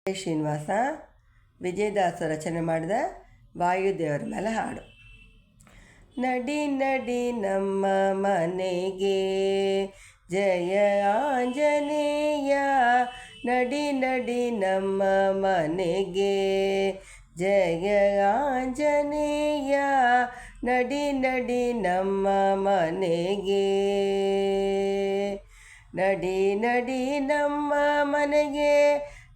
ಶ್ರೀನಿವಾಸ ವಿಜಯದಾಸ ರಚನೆ ಮಾಡಿದ ವಾಯುದೇವರ ಮೇಲೆ ಹಾಡು. ನಡಿ ನಡಿ ನಮ್ಮ ಮನೆಗೆ ಜಯ ಆಂಜನೇಯ, ನಡಿ ನಡಿ ನಮ್ಮ ಮನೆಗೆ ಜಯ ಆಂಜನೇಯ, ನಡಿ ನಡಿ ನಮ್ಮ ಮನೆಗೆ, ನಡಿ ನಡಿ ನಮ್ಮ ಮನೆಗೆ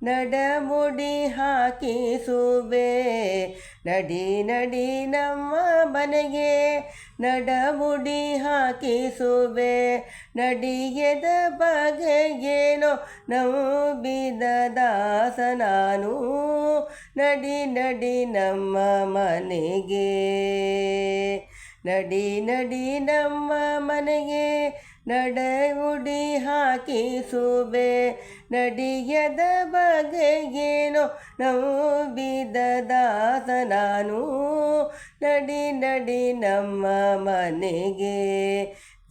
ನಡಮುಡಿ ಹಾಕಿಸುವೆ, ನಡಿ ನಡಿ ನಮ್ಮ ಮನೆಗೆ ನಡಮುಡಿ ಹಾಕಿಸುವೆ, ನಡಿಯದ ಬಗೆಗೇನೋ ನಂಬಿದ ದಾಸ ನಾನು, ನಡಿ ನಡಿ ನಮ್ಮ ಮನೆಗೆ, ನಡಿ ನಡಿ ನಮ್ಮ ಮನೆಗೆ ನಡಮುಡಿ ಹಾಕಿಸುವೆ, ನಡಿಯದ ಬಗೆಗೇನೋ ನಂಬಿದ ದಾಸ ನಾನು, ನಡಿ ನಡಿ ನಮ್ಮ ಮನೆಗೆ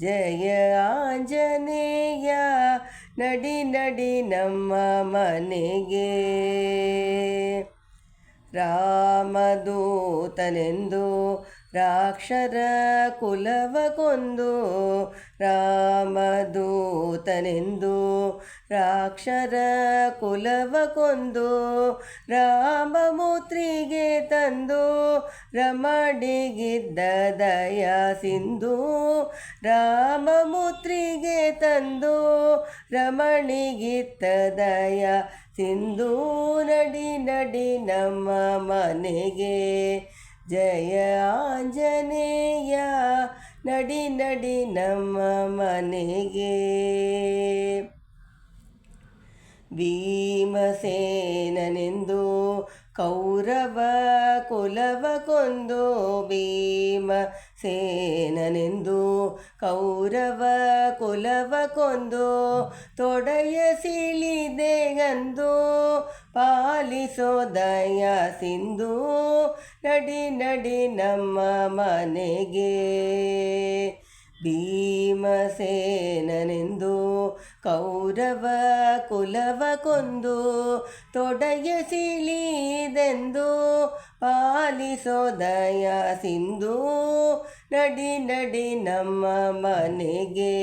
ಜಯ ಆಂಜನೇಯ, ನಡಿ ನಡಿ ನಮ್ಮ ಮನೆಗೆ. ರಾಮದೂತನೆಂದು ರಾಕ್ಷರ ಕುಲವ ಕೊಂದು, ರಾಮದೂತನೆಂದು ರಾಕ್ಷರ ಕುಲವ ಕೊಂದು, ರಾಮಮೂತ್ರಿಗೆ ತಂದು ರಮಣಿಗಿದ್ದ ದಯ ಸಿಂಧು, ರಾಮಮೂತ್ರಿಗೆ ತಂದು ರಮಣಿಗಿತ್ತ ದಯ ಸಿಂಧು, ನಡಿ ನಡಿ ನಮ್ಮ ಮನೆಗೆ ಜಯ ಆಂಜನೇಯ, ನಡಿ ನಡಿ ನಮ್ಮ ಮನೆಗೆ. ಭೀಮಸೇನನೆಂದು ಕೌರವ ಕುಲವ ಕೊಂದು, ಭೀಮಸೇನನೆಂದು ಕೌರವ ಕುಲವ ಕೊಂದು, ತೊಡೆಯ ಸಿಳಿದೆಗಂದು ಪಾಲಿಸೋ ದಯ ಸಿಂಧು, ನಡಿ ನಡಿ ನಮ್ಮ ಮನೆಗೆ. ಭೀಮಸೇನನೆಂದು ಕೌರವ ಕುಲವ ಕೊಂದು, ತೊಡೆಯ ಸಿಳಿದೆಂದು ಪಾಲಿಸೋ ದಯ ಸಿಂಧು, ನಡಿ ನಡಿ ನಮ್ಮ ಮನೆಗೆ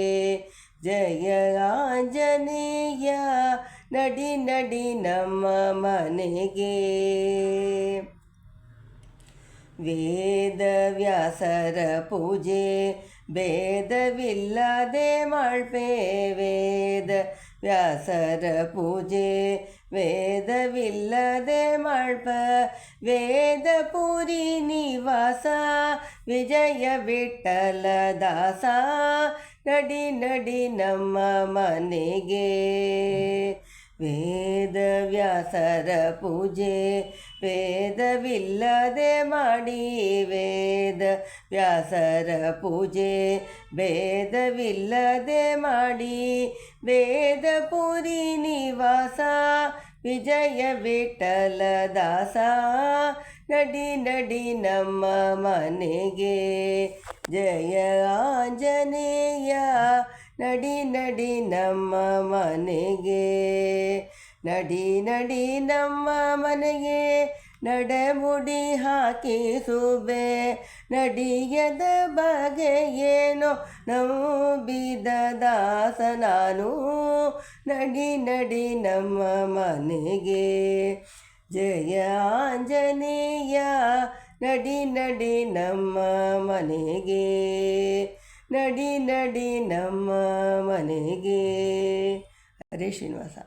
ಜಯ ಆಂಜನೇಯ, ನಡಿ ನಡಿ ನಮ್ಮ ಮನೆಗೆ. ವೇದವ್ಯಾಸರ ಪೂಜೆ ಭೇದವಿಲ್ಲದೆ ಮಾಡ್ಪೆ, ವೇದವ್ಯಾಸರ ಪೂಜೆ ವೇದವಿಲ್ಲದೆ ಮಾಡ್ಪ, ವೇದಪುರಿ ನಿವಾಸ ವಿಜಯ ವಿಠಲ ದಾಸ, ನಡಿ ನಡಿ ನಮ್ಮ ಮನೆಗೆ. ವೇದವ್ಯಾಸರ ಪೂಜೆ ವೇದವಿಲ್ಲದೆ ಮಾಡಿ, ವೇದವ್ಯಾಸರ ಪೂಜೆ ಭೇದವಿಲ್ಲದೆ ಮಾಡಿ, ವೇದಪುರಿ ನಿವಾಸ ವಿಜಯ ವಿಠಲ ದಾಸ, ನಡಿ ನಡಿ ನಮ್ಮ ಮನೆಗೆ ಜಯ ಆಂಜನೇಯ, ನಡಿ ನಡಿ ನಮ್ಮ ಮನೆಗೆ, ನಡಿ ನಡಿ ನಮ್ಮ ಮನೆಗೆ ನಡಮುಡಿ ಹಾಕಿಸುವೆ, ನಡಿಯದ ಬಗೆಗೇನೋ ನಂಬಿದ ದಾಸ ನಾನು, ನಡಿ ನಡಿ ನಮ್ಮ ಮನೆಗೆ ಜಯ ಆಂಜನೇಯ, ನಡಿ ನಡಿ ನಮ್ಮ ಮನೆಗೆ, ನಡಿ ನಡಿ ನಮ್ಮ ಮನೆಗೆ. ಹರೇ ಶ್ರೀನಿವಾಸ.